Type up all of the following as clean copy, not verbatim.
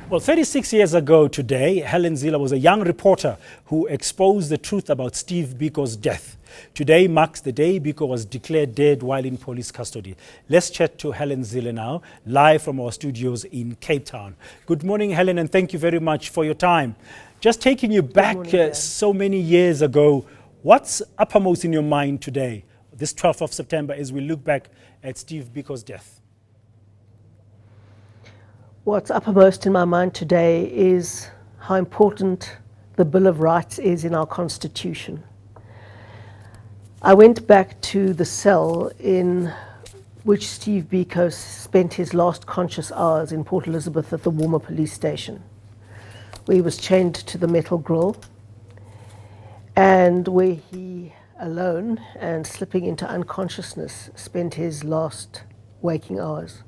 Well, 36 years ago today, Helen Zille was a young reporter who exposed the truth about Steve Biko's death. Today marks the day Biko was declared dead while in police custody. Let's chat to Helen Zille now, live from our studios in Cape Town. Good morning, Helen, and thank you very much for your time. Just taking you back so many years ago, what's uppermost in your mind today, this 12th of September, as we look back at Steve Biko's death? What's uppermost in my mind today is how important the Bill of Rights is in our Constitution. I went back to the cell in which Steve Biko spent his last conscious hours in Port Elizabeth at the Warmer Police Station, where he was chained to the metal grille and where he, alone and slipping into unconsciousness, spent his last waking hours.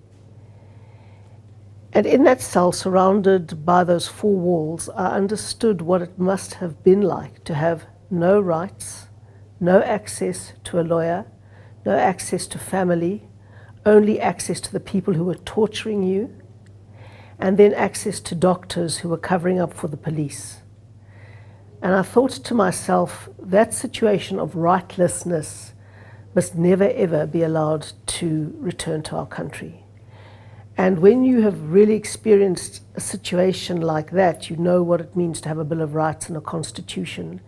And in that cell, surrounded by those four walls, I understood what it must have been like to have no rights, no access to a lawyer, no access to family, only access to the people who were torturing you, and then access to doctors who were covering up for the police. And I thought to myself, that situation of rightlessness must never ever be allowed to return to our country. And when you have really experienced a situation like that, you know what it means to have a Bill of Rights and a Constitution.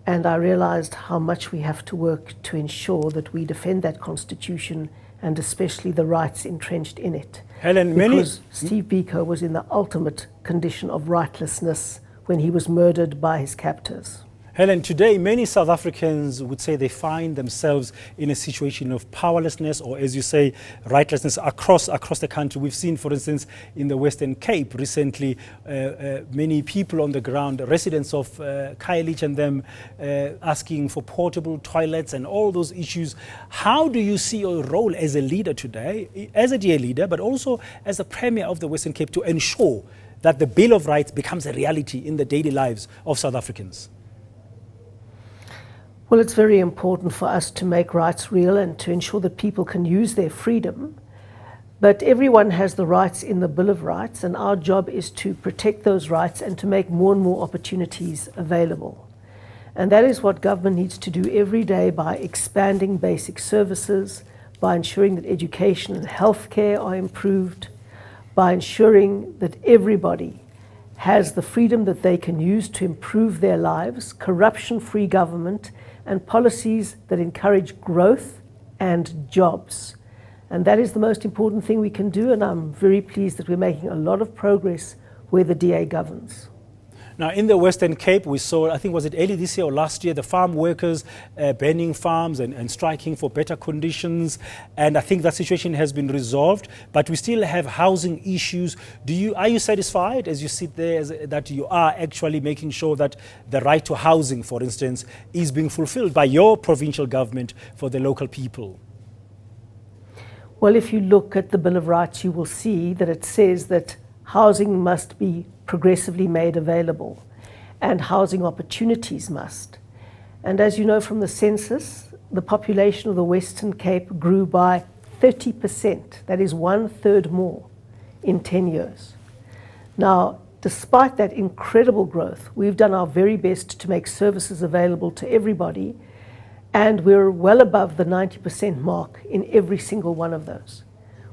And I realized how much we have to work to ensure that we defend that Constitution and especially the rights entrenched in it. Helen, because Steve Biko was in the ultimate condition of rightlessness when he was murdered by his captors. Helen, today many South Africans would say they find themselves in a situation of powerlessness, or as you say, rightlessness across the country. We've seen, for instance, in the Western Cape recently, many people on the ground, residents of Khayelitsha and them, asking for portable toilets and all those issues. How do you see your role as a leader today, as a DA leader, but also as a Premier of the Western Cape, to ensure that the Bill of Rights becomes a reality in the daily lives of South Africans? Well, it's very important for us to make rights real and to ensure that people can use their freedom. But everyone has the rights in the Bill of Rights, and our job is to protect those rights and to make more and more opportunities available. And that is what government needs to do every day by expanding basic services, by ensuring that education and healthcare are improved, by ensuring that everybody has the freedom that they can use to improve their lives, corruption-free government, and policies that encourage growth and jobs. And that is the most important thing we can do, and I'm very pleased that we're making a lot of progress where the DA governs. Now, in the Western Cape, we saw, I think, was it early this year or last year, the farm workers banning farms and striking for better conditions. And I think that situation has been resolved, but we still have housing issues. Are you satisfied as you sit there that you are actually making sure that the right to housing, for instance, is being fulfilled by your provincial government for the local people? Well, if you look at the Bill of Rights, you will see that it says that housing must be progressively made available, and housing opportunities must. And as you know from the census, the population of the Western Cape grew by 30%. That is 1/3 more in 10 years. Now, despite that incredible growth, we've done our very best to make services available to everybody, and we're well above the 90% mark in every single one of those.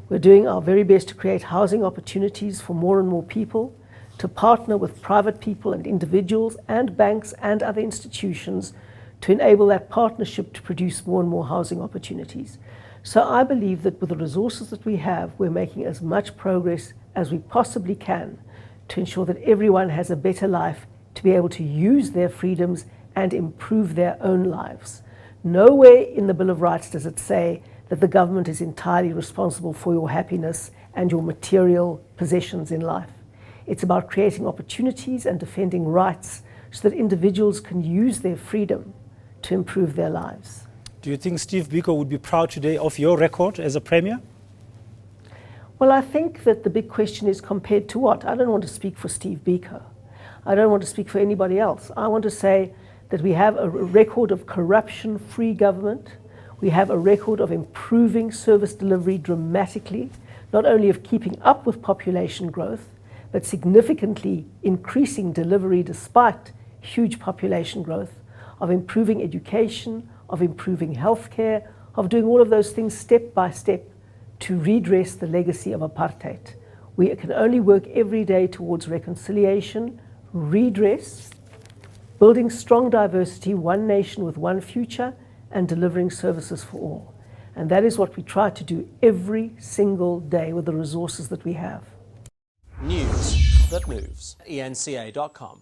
We're doing our very best to create housing opportunities for more and more people, to partner with private people and individuals and banks and other institutions to enable that partnership to produce more and more housing opportunities. So I believe that with the resources that we have, we're making as much progress as we possibly can to ensure that everyone has a better life, to be able to use their freedoms and improve their own lives. Nowhere in the Bill of Rights does it say that the government is entirely responsible for your happiness and your material possessions in life. It's about creating opportunities and defending rights so that individuals can use their freedom to improve their lives. Do you think Steve Biko would be proud today of your record as a Premier? Well, I think that the big question is compared to what? I don't want to speak for Steve Biko. I don't want to speak for anybody else. I want to say that we have a record of corruption-free government. We have a record of improving service delivery dramatically, not only of keeping up with population growth, but significantly increasing delivery despite huge population growth, of improving education, of improving healthcare, of doing all of those things step by step to redress the legacy of apartheid. We can only work every day towards reconciliation, redress, building strong diversity, one nation with one future, and delivering services for all. And that is what we try to do every single day with the resources that we have. News that moves. eNCA.com.